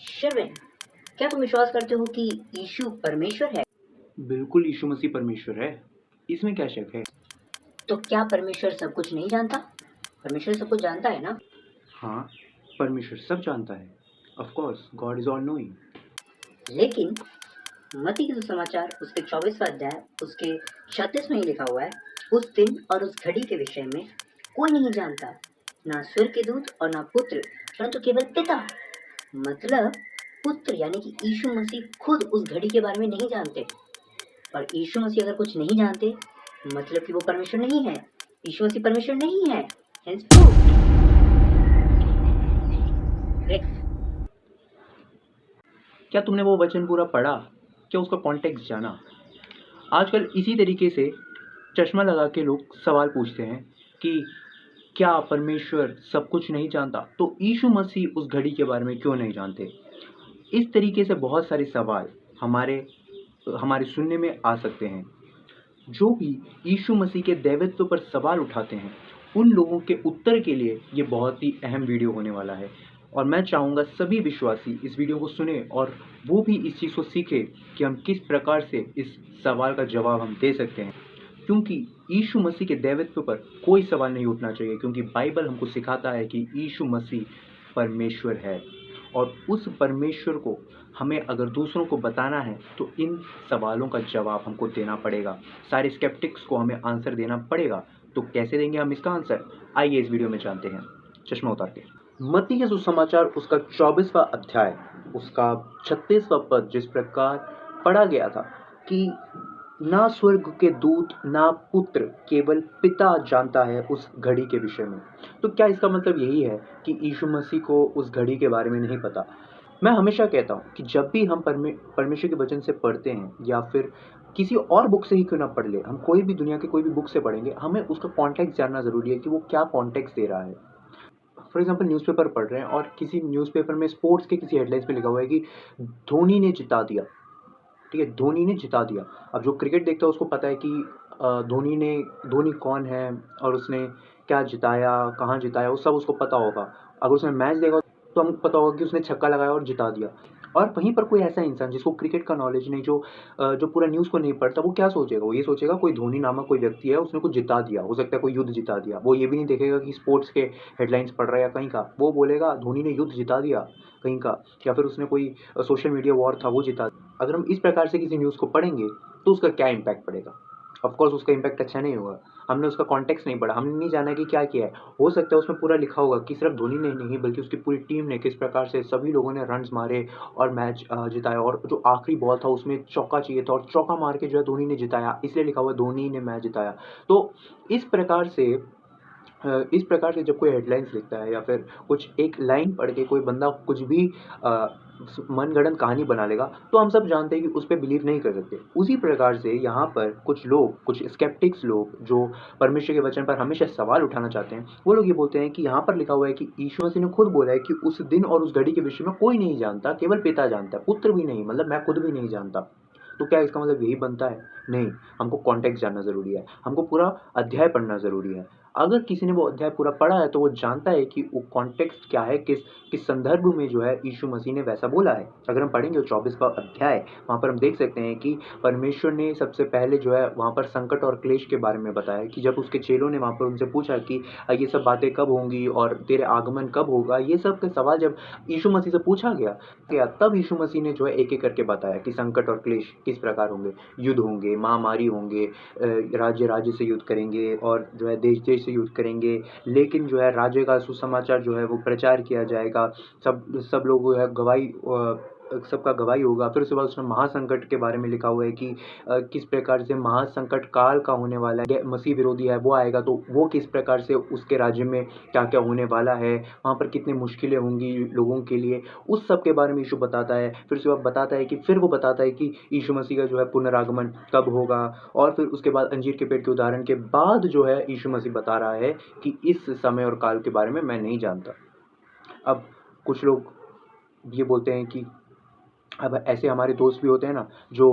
Sherwin, क्या तुम विश्वास करते हो कि यीशु परमेश्वर है? बिल्कुल यीशु मसीह परमेश्वर है। इसमें क्या शक है? तो क्या परमेश्वर सब कुछ नहीं जानता? परमेश्वर सब कुछ जानता है ना? हाँ, परमेश्वर सब जानता है। Of course God is all knowing. लेकिन मत्ती के सुसमाचार उसके 24वां अध्याय उसके 36 में ही लिखा हुआ है, उस दिन और उस घड़ी के विषय में कोई नहीं जानता, ना स्वर्ग के दूत और ना पुत्र, परंतु केवल पिता। मतलब पुत्र यानी कि यीशु मसीह खुद उस घड़ी के बारे में नहीं जानते। और यीशु मसीह अगर कुछ नहीं जानते, मतलब कि वो परमेश्वर नहीं है। यीशु मसीह परमेश्वर नहीं है। Hence proved. Next. क्या तुमने वो वचन पूरा पढ़ा? क्या उसका कॉन्टेक्स्ट जाना? आजकल इसी तरीके से चश्मा लगा के लोग सवाल पूछते हैं कि क्या परमेश्वर सब कुछ नहीं जानता, तो यीशु मसीह उस घड़ी के बारे में क्यों नहीं जानते? इस तरीके से बहुत सारे सवाल हमारे हमारे सुनने में आ सकते हैं। जो भी यीशु मसीह के दैवत्व पर सवाल उठाते हैं, उन लोगों के उत्तर के लिए ये बहुत ही अहम वीडियो होने वाला है। और मैं चाहूँगा सभी विश्वासी इस वीडियो को सुने और वो भी इस चीज़ को सीखें कि हम किस प्रकार से इस सवाल का जवाब हम दे सकते हैं। क्योंकि यीशु मसीह के दैवत्व पर कोई सवाल नहीं उठना चाहिए, क्योंकि बाइबल हमको सिखाता है कि यीशु मसीह परमेश्वर है। और उस परमेश्वर को हमें अगर दूसरों को बताना है तो इन सवालों का जवाब हमको देना पड़ेगा। सारे स्केप्टिक्स को हमें आंसर देना पड़ेगा। तो कैसे देंगे हम इसका आंसर? आइए इस वीडियो में जानते हैं। चश्मा उतार के मत्ती के सुसमाचार उसका 24वां अध्याय उसका 36वां पद जिस प्रकार पढ़ा गया था कि ना स्वर्ग के दूत ना पुत्र, केवल पिता जानता है उस घड़ी के विषय में। तो क्या इसका मतलब यही है कि यीशु मसीह को उस घड़ी के बारे में नहीं पता? मैं हमेशा कहता हूँ कि जब भी हम परमेश्वर के वचन से पढ़ते हैं या फिर किसी और बुक से ही क्यों ना पढ़ ले, हम कोई भी दुनिया के कोई भी बुक से पढ़ेंगे, हमें उसका कॉन्टेक्स्ट जानना ज़रूरी है कि वो क्या कॉन्टेक्स्ट दे रहा है। फॉर एग्जाम्पल न्यूज़पेपर पढ़ रहे हैं और किसी न्यूज़पेपर में स्पोर्ट्स के किसी हेडलाइंस पे लिखा हुआ है कि धोनी ने जिता दिया। ठीक है, धोनी ने जिता दिया। अब जो क्रिकेट देखता है उसको पता है कि धोनी कौन है और उसने क्या जिताया, कहाँ जिताया, वो सब उसको पता होगा। अगर उसने मैच देखा तो हमको पता होगा कि उसने छक्का लगाया और जिता दिया। और वहीं पर कोई ऐसा इंसान जिसको क्रिकेट का नॉलेज नहीं, जो पूरा न्यूज़ को नहीं पढ़ता, वो क्या सोचेगा? वो ये सोचेगा कोई धोनी नामक कोई व्यक्ति है, उसने कुछ जिता दिया, हो सकता है कोई युद्ध जिता दिया। वो ये भी नहीं देखेगा कि स्पोर्ट्स के हेडलाइंस पढ़ रहा है या कहीं का। वो बोलेगा धोनी ने युद्ध जिता दिया कहीं का, या फिर उसने कोई सोशल मीडिया वॉर था वो जिता। अगर हम इस प्रकार से किसी न्यूज़ को पढ़ेंगे तो उसका क्या इम्पैक्ट पड़ेगा? ऑफ कोर्स उसका इम्पैक्ट अच्छा नहीं होगा। हमने उसका कॉन्टेक्स्ट नहीं पढ़ा, हमने नहीं जाना कि क्या किया है। हो सकता है उसमें पूरा लिखा होगा कि सिर्फ धोनी ने नहीं बल्कि उसकी पूरी टीम ने किस प्रकार से सभी लोगों ने रन्स मारे और मैच जिताया, और जो आखिरी बॉल था उसमें चौका चाहिए था और चौका मार के जो है धोनी ने जिताया, इसलिए लिखा हुआ धोनी ने मैच जिताया। तो इस प्रकार से जब कोई हेडलाइंस लिखता है या फिर कुछ एक लाइन पढ़ के कोई बंदा कुछ भी मनगढ़ंत कहानी बना लेगा, तो हम सब जानते हैं कि उस पे बिलीव नहीं कर सकते। उसी प्रकार से यहाँ पर कुछ लोग, कुछ स्केप्टिक्स लोग जो परमेश्वर के वचन पर हमेशा सवाल उठाना चाहते हैं, वो लोग ये बोलते हैं कि यहाँ पर लिखा हुआ है कि यीशु मसीह ने खुद बोला है कि उस दिन और उस घड़ी के विषय में कोई नहीं जानता, केवल पिता जानता है, पुत्र भी नहीं, मतलब मैं खुद भी नहीं जानता। तो क्या इसका मतलब यही बनता है? नहीं, हमको कॉन्टेक्स्ट जानना ज़रूरी है, हमको पूरा अध्याय पढ़ना ज़रूरी है। अगर किसी ने वो अध्याय पूरा पढ़ा है तो वो जानता है कि वो कॉन्टेक्स्ट क्या है, किस संदर्भ में जो है यीशु मसीह ने वैसा बोला है। अगर हम पढ़ेंगे वो 24वां अध्याय, वहाँ पर हम देख सकते हैं कि परमेश्वर ने सबसे पहले जो है वहाँ पर संकट और क्लेश के बारे में बताया कि जब उसके चेलों ने वहाँ पर उनसे पूछा कि ये सब बातें कब होंगी और तेरे आगमन कब होगा, ये सब के सवाल जब यीशु मसीह से पूछा गया, तब यीशु मसीह ने जो है एक-एक करके बताया कि संकट और क्लेश किस प्रकार होंगे, युद्ध होंगे, महामारी होंगे, राज्य से युद्ध करेंगे और जो है देश-देश से युद्ध करेंगे। लेकिन जो है राज्य का सुसमाचार जो है वो प्रचार किया जाएगा। सब लोग जो है सबका गवाही होगा। फिर उसके बाद उसमें महासंकट के बारे में लिखा हुआ है कि किस प्रकार से महासंकट काल का होने वाला है, मसीह विरोधी है वो आएगा तो वो किस प्रकार से उसके राज्य में क्या-क्या होने वाला है, वहाँ पर कितनी मुश्किलें होंगी लोगों के लिए, उस सब के बारे में यीशु बताता है। फिर उसके बाद वो बताता है कि यीशु मसीह का जो है पुनरागमन कब होगा, और फिर उसके बाद अंजीर के पेड़ के उदाहरण के बाद जो है यीशु मसीह बता रहा है कि इस समय और काल के बारे में मैं नहीं जानता। अब कुछ लोग ये बोलते हैं कि अब ऐसे हमारे दोस्त भी होते हैं ना, जो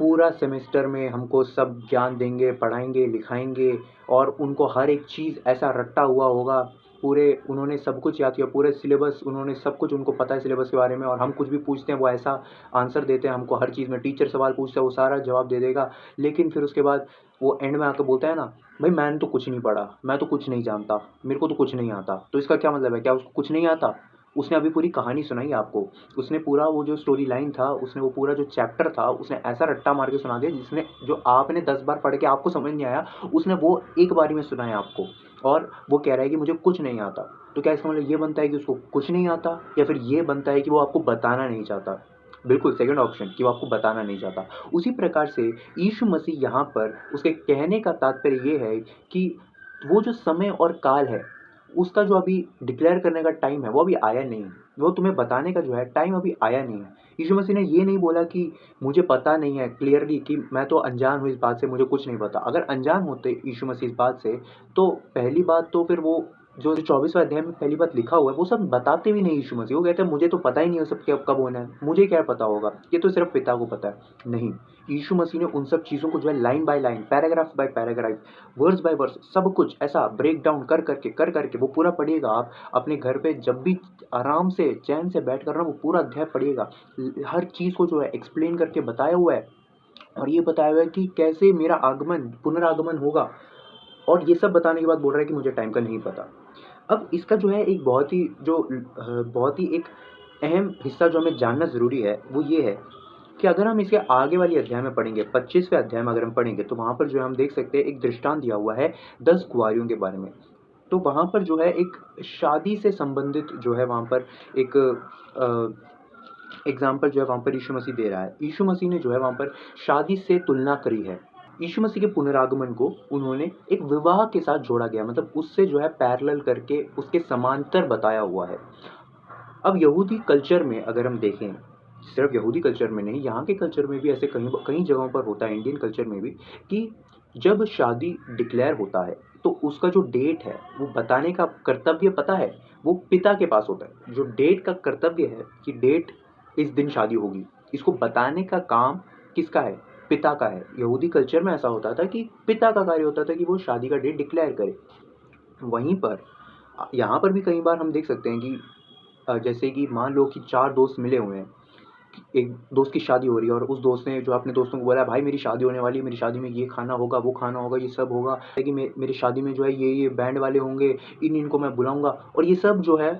पूरा सेमेस्टर में हमको सब ज्ञान देंगे, पढ़ाएंगे, लिखाएंगे और उनको हर एक चीज़ ऐसा रट्टा हुआ होगा, पूरे उन्होंने सब कुछ याद किया, पूरे सिलेबस उन्होंने सब कुछ उनको पता है सिलेबस के बारे में, और हम कुछ भी पूछते हैं वो ऐसा आंसर देते हैं हमको हर चीज़ में। टीचर सवाल पूछता है वो सारा जवाब दे देगा, लेकिन फिर उसके बाद वो एंड में आकर बोलता है ना, भाई मैंने तो कुछ नहीं पढ़ा, मैं तो कुछ नहीं जानता, मेरे को तो कुछ नहीं आता। तो इसका क्या मतलब है? क्या उसको कुछ नहीं आता? उसने अभी पूरी कहानी सुनाई आपको, उसने पूरा वो जो स्टोरी लाइन था, उसने वो पूरा जो चैप्टर था, उसने ऐसा रट्टा मार के सुना दिया जिसने जो आपने 10 बार पढ़ के आपको समझ नहीं आया, उसने वो एक बारी में सुनाया आपको, और वो कह रहा है कि मुझे कुछ नहीं आता। तो क्या इसका मतलब ये बनता है कि उसको कुछ नहीं आता, या फिर ये बनता है कि वो आपको बताना नहीं चाहता? बिल्कुल सेकंड ऑप्शन, कि वो आपको बताना नहीं चाहता। उसी प्रकार से यीशु मसीह यहाँ पर उसके कहने का तात्पर्य ये है कि वो जो समय और काल है, उसका जो अभी डिक्लेयर करने का टाइम है वो अभी आया नहीं है, वो तुम्हें बताने का जो है टाइम अभी आया नहीं है। यीशु मसीह ने ये नहीं बोला कि मुझे पता नहीं है क्लियरली, कि मैं तो अनजान हूँ इस बात से, मुझे कुछ नहीं पता। अगर अनजान होते यीशु मसीह इस बात से, तो पहली बात तो फिर वो जो 24वें अध्याय में पहली बात लिखा हुआ है वो सब बताते भी नहीं यीशु मसीह। वो कहते हैं मुझे तो पता ही नहीं है सब कब होना है, मुझे क्या पता होगा, ये तो सिर्फ पिता को पता है। नहीं, यीशु मसीह ने उन सब चीज़ों को जो है line by line, paragraph by paragraph, verse by verse, सब कुछ ऐसा ब्रेक डाउन कर करके वो पूरा पढ़िएगा आप अपने घर पे, जब भी आराम से चैन से बैठ कर ना वो पूरा अध्याय पढ़िएगा। हर चीज़ को जो है एक्सप्लेन करके बताया हुआ है, और ये बताया हुआ है कि कैसे मेरा आगमन, पुनरागमन होगा, और ये सब बताने के बाद बोल रहा है कि मुझे टाइम का नहीं पता। अब इसका जो है एक बहुत ही एक अहम हिस्सा जो हमें जानना ज़रूरी है वो ये है कि अगर हम इसके आगे वाली अध्याय में पढ़ेंगे, 25वें अध्याय में अगर हम पढ़ेंगे, तो वहाँ पर जो है हम देख सकते हैं एक दृष्टांत दिया हुआ है 10 कुँवारियों के बारे में। तो वहाँ पर जो है एक शादी से संबंधित जो है वहाँ पर एक एग्जाम्पल जो है वहाँ पर यीशु मसीह दे रहा है। यीशु मसीह ने जो है वहाँ पर शादी से तुलना करी है। यीशु मसीह के पुनरागमन को उन्होंने एक विवाह के साथ जोड़ा गया, मतलब उससे जो है पैरेलल करके उसके समांतर बताया हुआ है। अब यहूदी कल्चर में अगर हम देखें, सिर्फ यहूदी कल्चर में नहीं, यहाँ के कल्चर में भी ऐसे कई कई जगहों पर होता है, इंडियन कल्चर में भी, कि जब शादी डिक्लेयर होता है तो उसका जो डेट है वो बताने का कर्तव्य पता है वो पिता के पास होता है। जो डेट का कर्तव्य है कि डेट इस दिन शादी होगी, इसको बताने का काम किसका है? पिता का है। यहूदी कल्चर में ऐसा होता था कि पिता का कार्य होता था कि वो शादी का डेट डिक्लेयर करे। वहीं पर यहाँ पर भी कई बार हम देख सकते हैं कि जैसे कि मान लो कि 4 दोस्त मिले हुए हैं, एक दोस्त की शादी हो रही है और उस दोस्त ने जो अपने दोस्तों को बोला, भाई मेरी शादी होने वाली है, मेरी शादी में ये खाना होगा, वो खाना होगा, ये सब होगा, कि मेरी शादी में जो है ये बैंड वाले होंगे, इनको मैं बुलाऊंगा। और ये सब जो है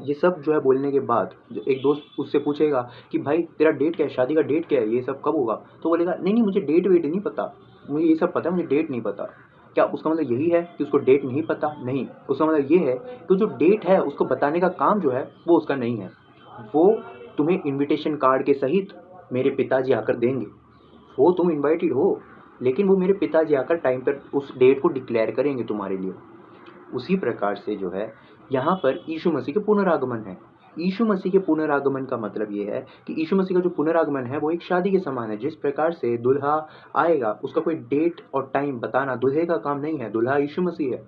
ये सब जो है बोलने के बाद एक दोस्त उससे पूछेगा कि भाई तेरा डेट क्या है, शादी का डेट क्या है, ये सब कब होगा? तो बोलेगा नहीं नहीं, मुझे डेट वेट नहीं पता, मुझे ये सब पता है, मुझे डेट नहीं पता। क्या उसका मतलब यही है कि उसको डेट नहीं पता? नहीं, उसका मतलब ये है कि जो डेट है उसको बताने का काम जो है वो उसका नहीं है। वो तुम्हें इनविटेशन कार्ड के सहित मेरे पिताजी आकर देंगे, वो तुम इनवाइटेड हो, लेकिन वो मेरे पिताजी आकर टाइम पर उस डेट को डिक्लेयर करेंगे तुम्हारे लिए। उसी प्रकार से जो है यहाँ पर यीशु मसीह के पुनरागमन है। यीशु मसीह के पुनरागमन का मतलब ये है कि यीशु मसीह का जो पुनरागमन है वो एक शादी के समान है। जिस प्रकार से दुल्हा आएगा, उसका कोई डेट और टाइम बताना दुल्हे का काम नहीं है, दुल्हा यीशु मसीह है।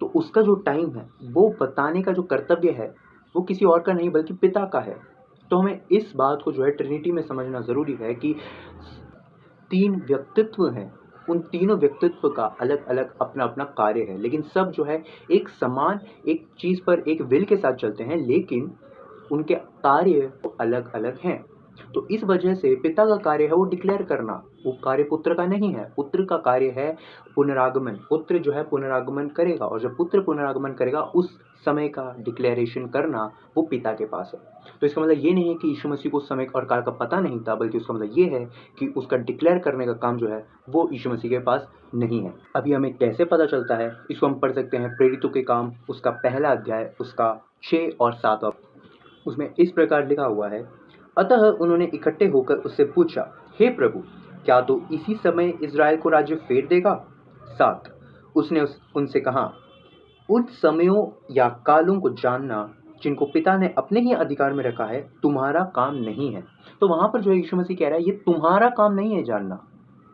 तो उसका जो टाइम है वो बताने का जो कर्तव्य है वो किसी और का नहीं बल्कि पिता का है। तो हमें इस बात को जो है ट्रिनिटी में समझना ज़रूरी है कि 3 व्यक्तित्व हैं, उन तीनों व्यक्तित्व का अलग-अलग अपना-अपना कार्य है, लेकिन सब जो है एक समान एक चीज़ पर एक विल के साथ चलते हैं, लेकिन उनके कार्य अलग-अलग हैं। तो इस वजह से पिता का कार्य है वो डिक्लेयर करना, वो कार्य पुत्र का नहीं है। पुत्र का कार्य है पुनरागमन। पुत्र जो है पुनरागमन करेगा, और जब पुत्र पुनरागमन करेगा उस समय का डिक्लेरेशन करना वो पिता के पास है। तो इसका मतलब ये नहीं है कि यीशु मसीह को उस समय और काल का पता नहीं था, बल्कि उसका मतलब ये है कि उसका डिक्लेयर करने का काम जो है वो यीशु मसीह के पास नहीं है। अभी हमें कैसे पता चलता है, इसको हम पढ़ सकते हैं प्रेरितों के काम उसका पहला अध्याय उसका 6 और 7। उसमें इस प्रकार लिखा हुआ है, अतः उन्होंने इकट्ठे होकर उससे पूछा, हे प्रभु, क्या तू इसी समय इज़राइल को राज्य फेर देगा? 7, उसने उनसे कहा, उन समयों या कालों को जानना जिनको पिता ने अपने ही अधिकार में रखा है तुम्हारा काम नहीं है। तो वहां पर जो यीशु मसीह कह रहा है ये तुम्हारा काम नहीं है जानना,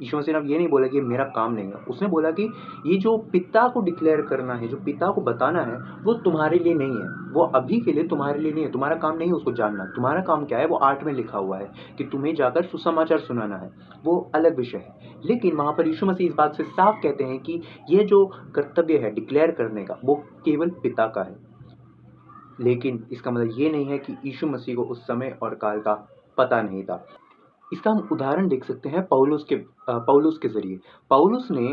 यीशु मसीह ने अब ये नहीं बोला कि ये मेरा काम नहीं है, उसने बोला कि ये जो पिता को डिक्लेयर करना है, जो पिता को बताना है, वो तुम्हारे लिए नहीं है, वो अभी के लिए तुम्हारे लिए नहीं है, तुम्हारा काम नहीं है उसको जानना। तुम्हारा काम क्या है, वो 8 में लिखा हुआ है कि तुम्हें जाकर सुसमाचार सुनाना है, वो अलग विषय है। लेकिन वहाँ पर यीशु मसीह इस बात से साफ कहते हैं कि ये जो कर्तव्य है डिक्लेयर करने का, वो केवल पिता का है। लेकिन इसका मतलब ये नहीं है कि यीशु मसीह को उस समय और काल का पता नहीं था। इसका हम उदाहरण देख सकते हैं पौलुस के ज़रिए। पौलुस ने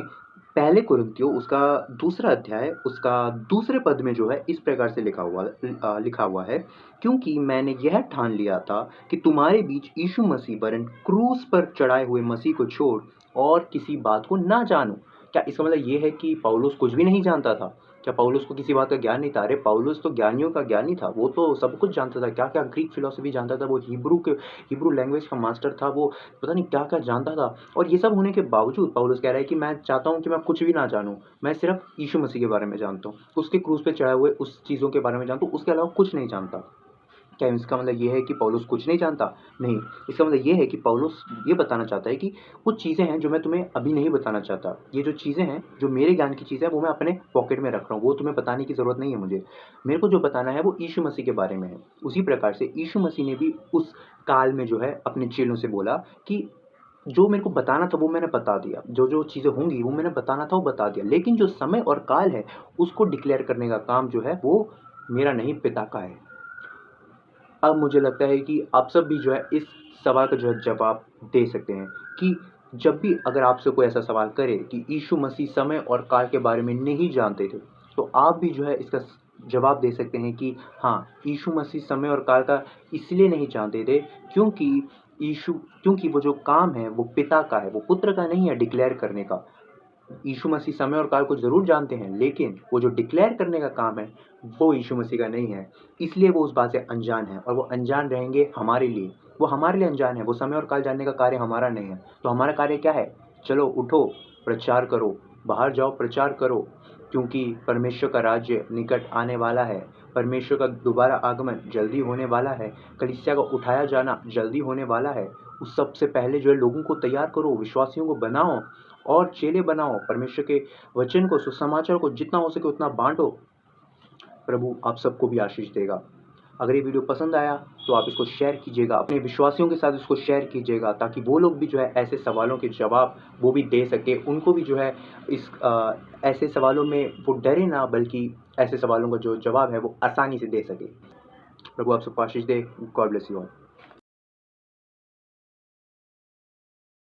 पहले कुरिन्थियों उसका 2 अध्याय उसका 2 पद में जो है इस प्रकार से लिखा हुआ है, क्योंकि मैंने यह ठान लिया था कि तुम्हारे बीच यीशु मसीह वरन क्रूस पर चढ़ाए हुए मसीह को छोड़ और किसी बात को ना जानूं। क्या इसका मतलब ये है कि पौलुस कुछ भी नहीं जानता था? क्या पौलुस को किसी बात का ज्ञान नहीं था? अरे पौलुस तो ज्ञानियों का ज्ञानी था, वो तो सब कुछ जानता था, क्या क्या ग्रीक फिलोसफी जानता था, वो हिब्रू लैंग्वेज का मास्टर था, वो पता नहीं क्या क्या जानता था। और ये सब होने के बावजूद पौलुस कह रहा है कि मैं चाहता हूँ कि मैं कुछ भी ना जानूँ, मैं सिर्फ यीशु मसीह के बारे में जानता हूँ, उसके क्रूस पे चढ़ाए हुए उस चीज़ों के बारे में जानता हूँ, उसके अलावा कुछ नहीं जानता। क्या इसका मतलब ये है कि पौलुस कुछ नहीं जानता? नहीं, इसका मतलब ये है कि पौलुस ये बताना चाहता है कि कुछ चीज़ें हैं जो मैं तुम्हें अभी नहीं बताना चाहता। ये जो चीज़ें हैं, जो मेरे ज्ञान की चीज़ें हैं, वो मैं अपने पॉकेट में रख रहा हूँ, वो तुम्हें बताने की ज़रूरत नहीं है मुझे। मेरे को जो बताना है वो यीशु मसीह के बारे में है। उसी प्रकार से यीशु मसीह ने भी उस काल में जो है अपने चेलों से बोला कि जो मेरे को बताना था वो मैंने बता दिया, जो चीज़ें होंगी वो मैंने बताना था वो बता दिया, लेकिन जो समय और काल है उसको डिक्लेयर करने का काम जो है वो मेरा नहीं, पिता का है। अब मुझे लगता है कि आप सब भी जो है इस सवाल का जो है जवाब दे सकते हैं कि जब भी अगर आपसे कोई ऐसा सवाल करे कि यीशु मसीह समय और काल के बारे में नहीं जानते थे, तो आप भी जो है इसका जवाब दे सकते हैं कि हाँ, यीशु मसीह समय और काल का इसलिए नहीं जानते थे क्योंकि क्योंकि वो जो काम है वो पिता का है, वो पुत्र का नहीं है डिक्लेयर करने का। यीशु मसीह समय और काल को ज़रूर जानते हैं, लेकिन वो जो डिक्लेयर करने का काम है, वो यीशु मसीह का नहीं है। इसलिए वो उस बात से अनजान हैं और वो अनजान रहेंगे हमारे लिए। वो हमारे लिए अनजान है, वो समय और काल जानने का कार्य हमारा नहीं है। तो हमारा कार्य क्या है? चलो उठो, प्रचार करो, बाहर जाओ प्रचार करो, क्योंकि परमेश्वर का राज्य निकट आने वाला है। परमेश्वर का दोबारा आगमन जल्दी होने वाला है। कलीसिया का उठाया जाना जल्दी होने वाला है। उस सबसे पहले जो है लोगों को तैयार करो, विश्वासियों को बनाओ और चेले बनाओ। परमेश्वर के वचन को, सुसमाचार को जितना हो सके उतना बांटो। प्रभु आप सबको भी आशीष देगा। अगर ये वीडियो पसंद आया तो आप इसको शेयर कीजिएगा, अपने विश्वासियों के साथ इसको शेयर कीजिएगा, ताकि वो लोग भी जो है ऐसे सवालों के जवाब वो भी दे सके। उनको भी जो है ऐसे सवालों में वो डरे ना, बल्कि ऐसे सवालों का जो जवाब है वो आसानी से दे सके। प्रभु आप सबको आशीष दे। God bless you all.